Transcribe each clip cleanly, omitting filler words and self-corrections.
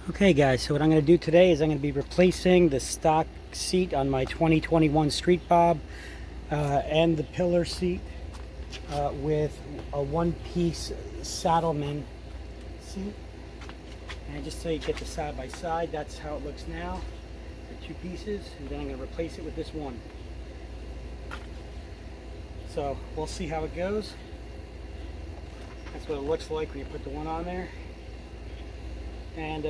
Okay guys, so what I'm going to do today is I'm going to be replacing the stock seat on my 2021 Street Bob and the pillar seat with a one-piece Saddlemen seat. And just so you get the side by side, that's how it looks now. The two pieces, and then I'm going to replace it with this one. So we'll see how it goes. That's what it looks like when you put the one on there. And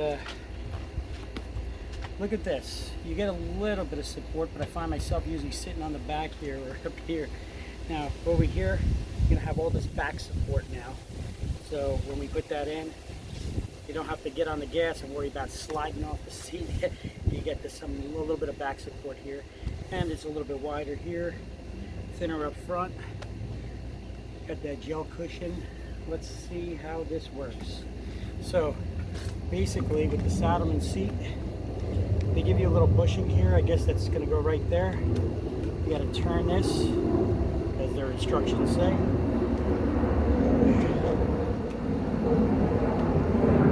look at this. You get a little bit of support, but I find myself usually sitting on the back here or up here. Now over here, you're going to have all this back support now. So when we put that in, you don't have to get on the gas and worry about sliding off the seat. You get a little bit of back support here. And it's a little bit wider here, thinner up front. Got that gel cushion. Let's see how this works. So basically with the Saddlemen seat, they give you a little bushing here. I guess that's going to go right there. You got to turn this as their instructions say.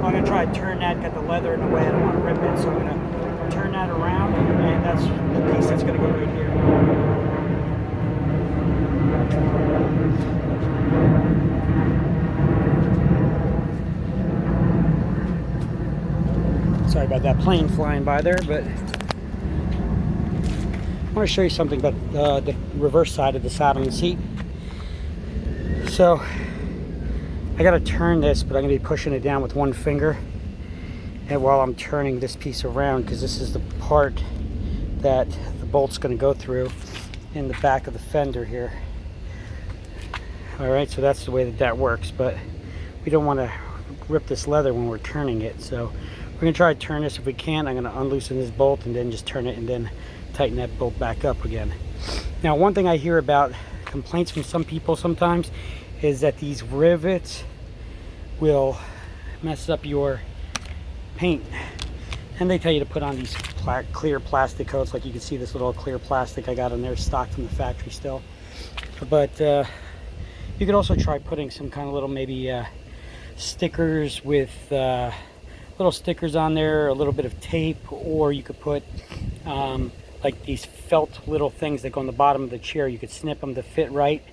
I'm going to try to turn that, got the leather in the way, I don't want to rip it, so I'm going to turn that around, and that's the piece that's going to go right here. Sorry about that plane flying by there, but I want to show you something about the reverse side of the Saddlemen seat. So I got to turn this, but I'm going to be pushing it down with one finger, and while I'm turning this piece around, because this is the part that the bolt's going to go through in the back of the fender here. All right, so that's the way that works, but we don't want to rip this leather when we're turning it, so we're going to try to turn this. If we can, I'm going to unloosen this bolt and then just turn it and then tighten that bolt back up again. Now, one thing I hear about complaints from some people sometimes is that these rivets will mess up your paint. And they tell you to put on these clear plastic coats. Like you can see this little clear plastic I got on there, stock from the factory still. But you could also try putting some kind of little maybe stickers with little stickers on there, a little bit of tape, or you could put like these felt little things that go on the bottom of the chair. You could snip them to fit right,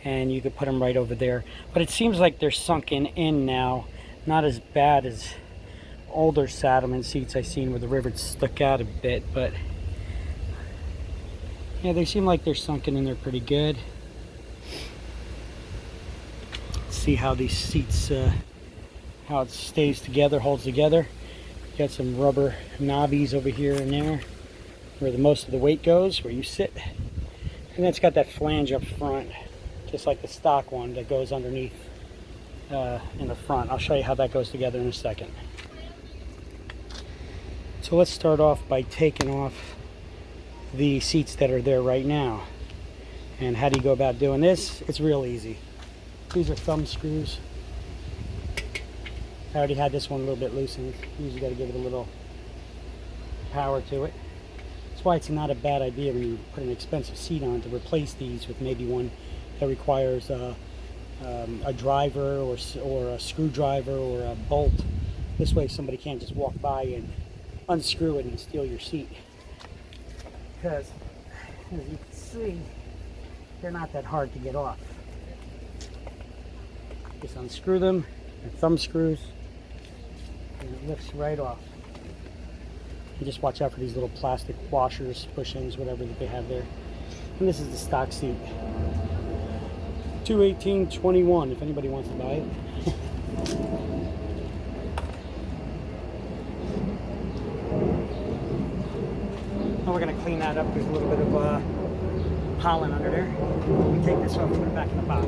and you could put them right over there. But it seems like they're sunken in now, not as bad as older Saddlemen seats I've seen where the rivets stuck out a bit, but yeah, they seem like they're sunken in there pretty good. Let's see how these seats how it stays together, holds together. Got some rubber knobbies over here and there where most of the weight goes, where you sit. And then it's got that flange up front, just like the stock one that goes underneath in the front. I'll show you how that goes together in a second. So let's start off by taking off the seats that are there right now. And how do you go about doing this? It's real easy. These are thumb screws. I already had this one a little bit loosened. You usually got to give it a little power to it. That's why it's not a bad idea when you put an expensive seat on to replace these with maybe one that requires a driver or a screwdriver or a bolt. This way somebody can't just walk by and unscrew it and steal your seat. Because as you can see, they're not that hard to get off. Just unscrew them, they're thumb screws, and it lifts right off. And just watch out for these little plastic washers, bushings, whatever that they have there. And this is the stock seat. $218.21 if anybody wants to buy it. Now we're going to clean that up. There's a little bit of pollen under there. We take this off and put it back in the box.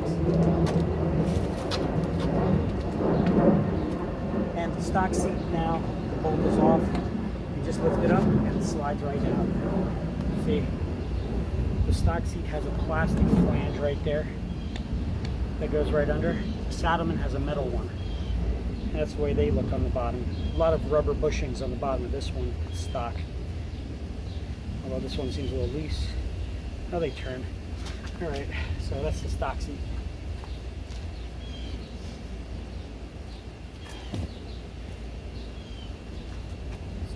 And the stock seat now, the bolt is off. You just lift it up and it slides right out. See, the stock seat has a plastic flange right there that goes right under. The Saddlemen has a metal one. And that's the way they look on the bottom. A lot of rubber bushings on the bottom of this one, stock. Although this one seems a little loose. Now they turn. All right, so that's the stock seat.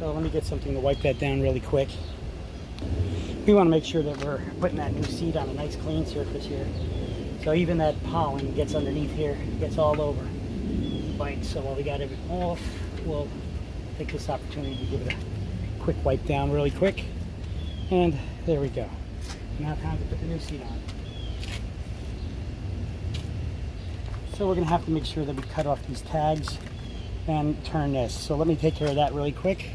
So let me get something to wipe that down really quick. We want to make sure that we're putting that new seat on a nice clean surface here. So even that pollen gets underneath here, gets all over the bike. So while we got it off, we'll take this opportunity to give it a quick wipe down really quick. And there we go. Now time to put the new seat on. So we're going to have to make sure that we cut off these tags and turn this. So let me take care of that really quick.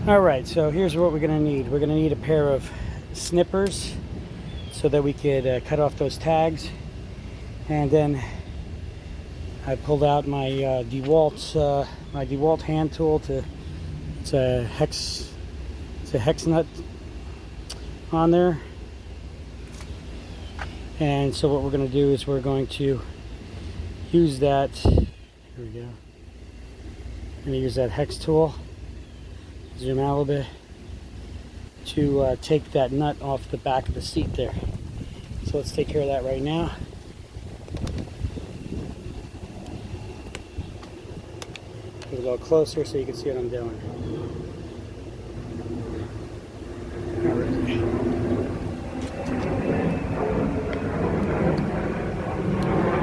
Alright, so here's what we're going to need. We're going to need a pair of snippers so that we could cut off those tags. And then I pulled out my DeWalt hand tool. It's a hex nut on there. And so what we're going to do is we're going to use that. Here we go. I'm going to use that hex tool. Zoom out a little bit to take that nut off the back of the seat there. So let's take care of that right now. Get a little closer so you can see what I'm doing. All right.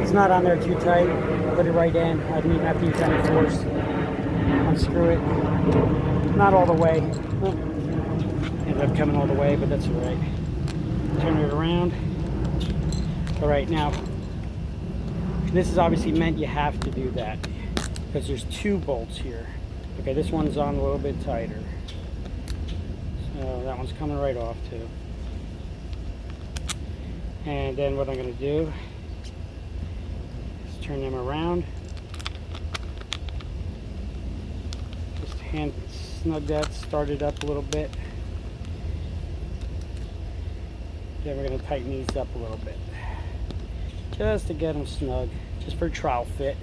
It's not on there too tight. Put it right in. I didn't even have to use any force. Unscrew it. Not all the way. Well, ended up coming all the way, but that's all right. Turn it around. All right, now this is obviously meant you have to do that because there's two bolts here. Okay, this one's on a little bit tighter. So that one's coming right off too. And then what I'm going to do is turn them around. Just hand snug that, start it up a little bit. Then we're going to tighten these up a little bit. Just to get them snug. Just for trial fit.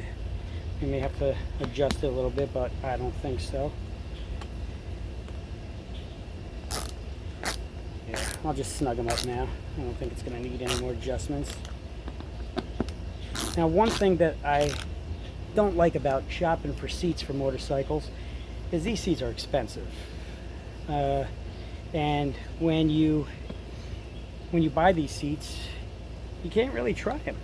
We may have to adjust it a little bit, but I don't think so. Yeah, I'll just snug them up now. I don't think it's going to need any more adjustments. Now, one thing that I don't like about shopping for seats for motorcycles is these seats are expensive. And when you buy these seats, you can't really try them.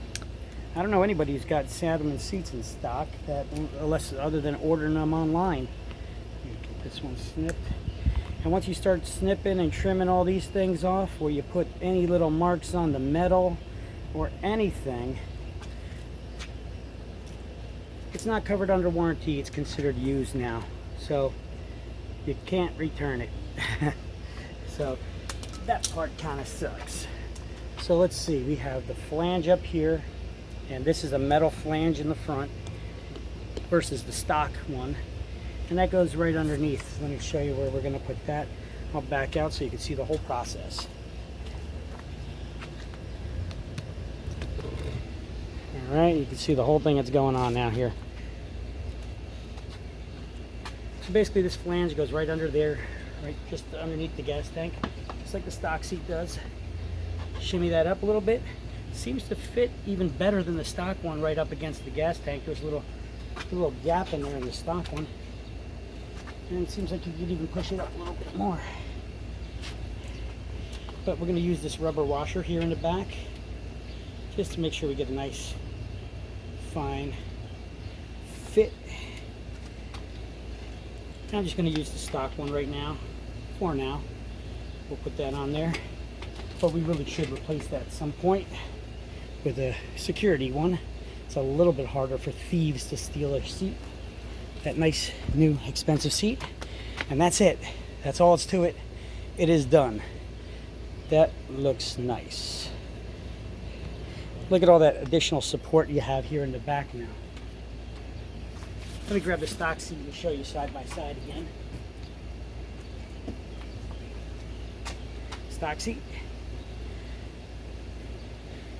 I don't know anybody who's got Saddlemen seats in stock, that unless other than ordering them online. Get this one snipped. And once you start snipping and trimming all these things off, where you put any little marks on the metal or anything, it's not covered under warranty. It's considered used now, so you can't return it. So that part kind of sucks. So let's see, we have the flange up here, and this is a metal flange in the front versus the stock one, and that goes right underneath. Let me show you where we're going to put that. I'll back out so you can see the whole process. All right, you can see the whole thing that's going on now here. So basically this flange goes right under there, right just underneath the gas tank, just like the stock seat does. Shimmy that up a little bit. Seems to fit even better than the stock one right up against the gas tank. There's a little gap in there in the stock one. And it seems like you could even push it up a little bit more. But we're going to use this rubber washer here in the back just to make sure we get a nice fine fit. I'm just going to use the stock one right now. For now, we'll put that on there. But we really should replace that at some point with a security one. It's a little bit harder for thieves to steal a seat. That nice new expensive seat. And that's it. That's all it's to it. It is done. That looks nice. Look at all that additional support you have here in the back now. Let me grab the stock seat and show you side by side again. Stock seat.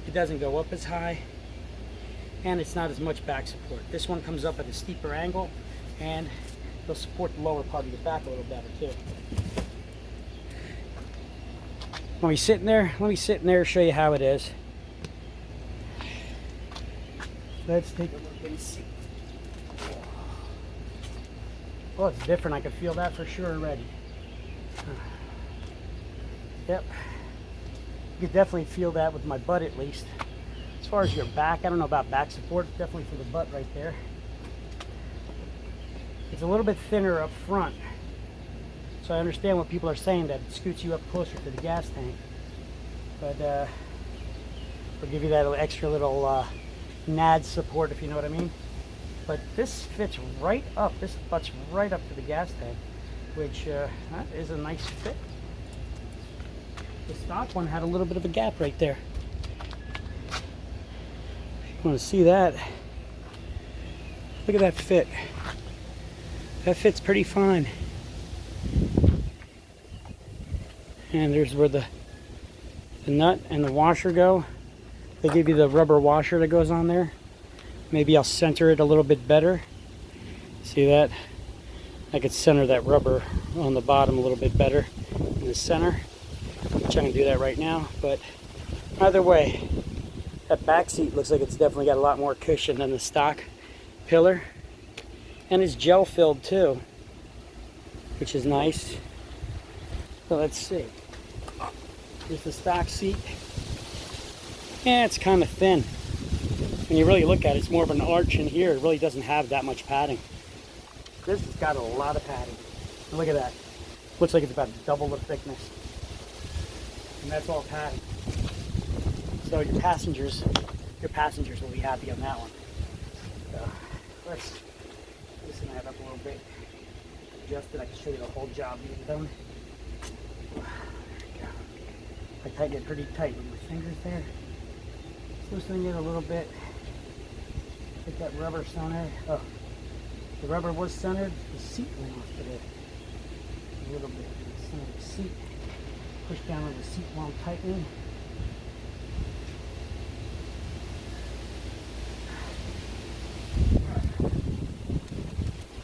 It doesn't go up as high, and it's not as much back support. This one comes up at a steeper angle, and it'll support the lower part of your back a little better too. Let me sit in there and show you how it is. Let's take a look and see. Well, it's different. I can feel that for sure already. Yep. You can definitely feel that with my butt at least. As far as your back, I don't know about back support. Definitely for the butt right there. It's a little bit thinner up front. So I understand what people are saying, that it scoots you up closer to the gas tank. But it'll give you that extra little NAD support, if you know what I mean. But this fits right up. This butts right up to the gas tank, which is a nice fit. The stock one had a little bit of a gap right there. If you want to see that, look at that fit. That fits pretty fine. And there's where the nut and the washer go. They give you the rubber washer that goes on there. Maybe I'll center it a little bit better. See that? I could center that rubber on the bottom a little bit better in the center, which I can do that right now. But either way, that back seat looks like it's definitely got a lot more cushion than the stock pillar. And it's gel filled too, which is nice. So let's see. Here's the stock seat. Yeah, it's kind of thin. When you really look at it, it's more of an arch in here. It really doesn't have that much padding. This has got a lot of padding. And look at that. Looks like it's about double the thickness. And that's all padding. So your passengers will be happy on that one. So let's loosen that up a little bit. Adjust it. I can show you the whole job being done. There we go. I tighten it pretty tight with my fingers there. Loosening it a little bit. Get that rubber centered. Oh, the rubber was centered. The seat went off today. A little bit. Center the seat. Push down on the seat while I'm tightening.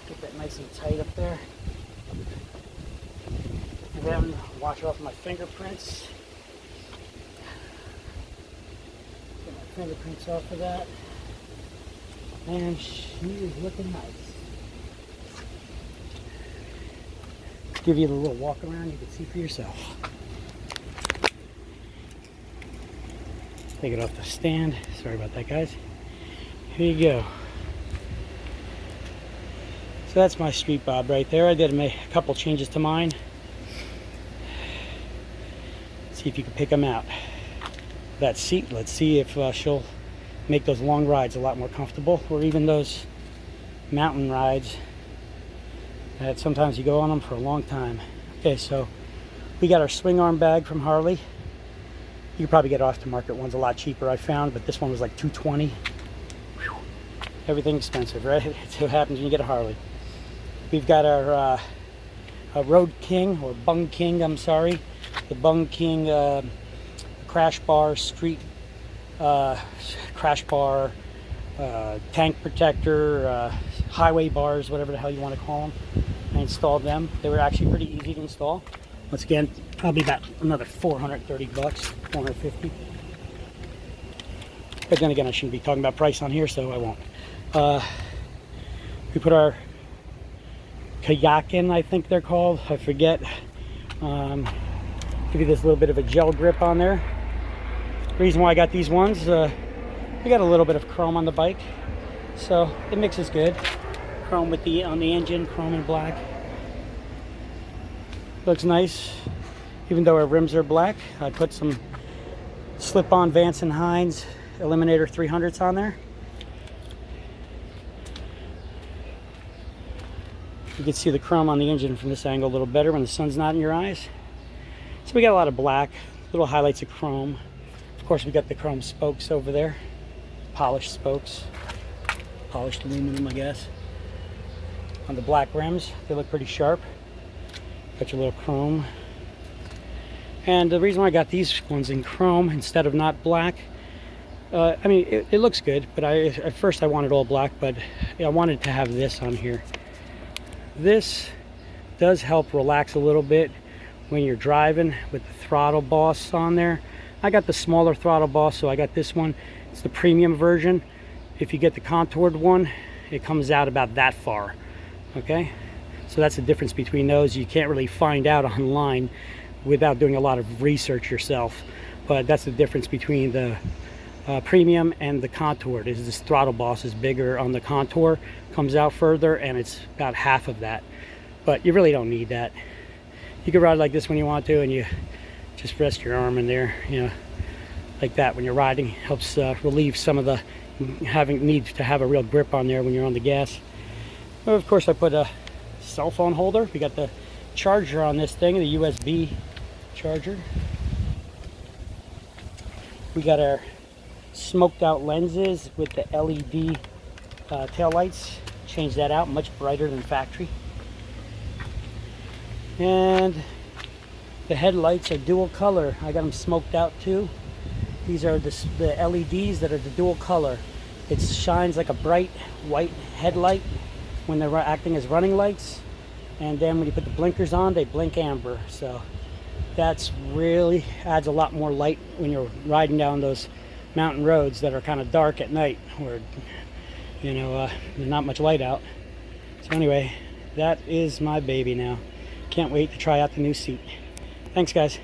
Get that nice and tight up there. And then wash off my fingerprints. Get my fingerprints off of that. And she is looking nice. Give you a little walk around, you can see for yourself. Take it off the stand. Sorry about that, guys. Here you go. So that's my street bob right there. I did make a couple changes to mine. See if you can pick them out. That seat, let's see if she'll make those long rides a lot more comfortable, or even those mountain rides that sometimes you go on them for a long time. Okay, so we got our swing arm bag from Harley. You could probably get off the market ones a lot cheaper, I found, but this one was like $220. Whew. Everything expensive, right? It's what happens when you get a Harley. We've got our Road King, or Bung King, I'm sorry. The Bung King crash bar, street crash bar, tank protector, highway bars, whatever the hell you want to call them. I installed them. They were actually pretty easy to install. Once again, probably about another 430 bucks, 450. But then again, I shouldn't be talking about price on here, so I won't. We put our kayakin, I think they're called. I forget. Give you this little bit of a gel grip on there. The reason why I got these ones, we got a little bit of chrome on the bike, so it mixes good. Chrome with on the engine, chrome and black. Looks nice, even though our rims are black. I put some slip-on Vance & Hines Eliminator 300s on there. You can see the chrome on the engine from this angle a little better when the sun's not in your eyes. So we got a lot of black, little highlights of chrome. Of course, we got the chrome spokes over there, polished spokes, polished aluminum, I guess. On the black rims, they look pretty sharp. Got your little chrome. And the reason why I got these ones in chrome instead of not black, I mean, it looks good, but at first I wanted all black, but I wanted to have this on here. This does help relax a little bit when you're driving with the throttle boss on there. I got the smaller throttle boss, so I got this one. It's the premium version. If you get the contoured one, it comes out about that far, okay? So that's the difference between those. You can't really find out online without doing a lot of research yourself. But that's the difference between the premium and the contour. This throttle boss is bigger on the contour, comes out further, and it's about half of that. But you really don't need that. You can ride like this when you want to, and you just rest your arm in there, you know, like that when you're riding. Helps relieve some of the need to have a real grip on there when you're on the gas. Well, of course, I put a cell phone holder. We got the charger on this thing, the USB charger. We got our smoked out lenses with the LED tail lights. Change that out, much brighter than factory. And the headlights are dual color. I got them smoked out too. These are the LEDs that are the dual color. It shines like a bright white headlight when they're acting as running lights, and then when you put the blinkers on, they blink amber. So that's really adds a lot more light when you're riding down those mountain roads that are kind of dark at night, where, you know, there's not much light out. So anyway, that is my baby now. Can't wait to try out the new seat. Thanks, guys.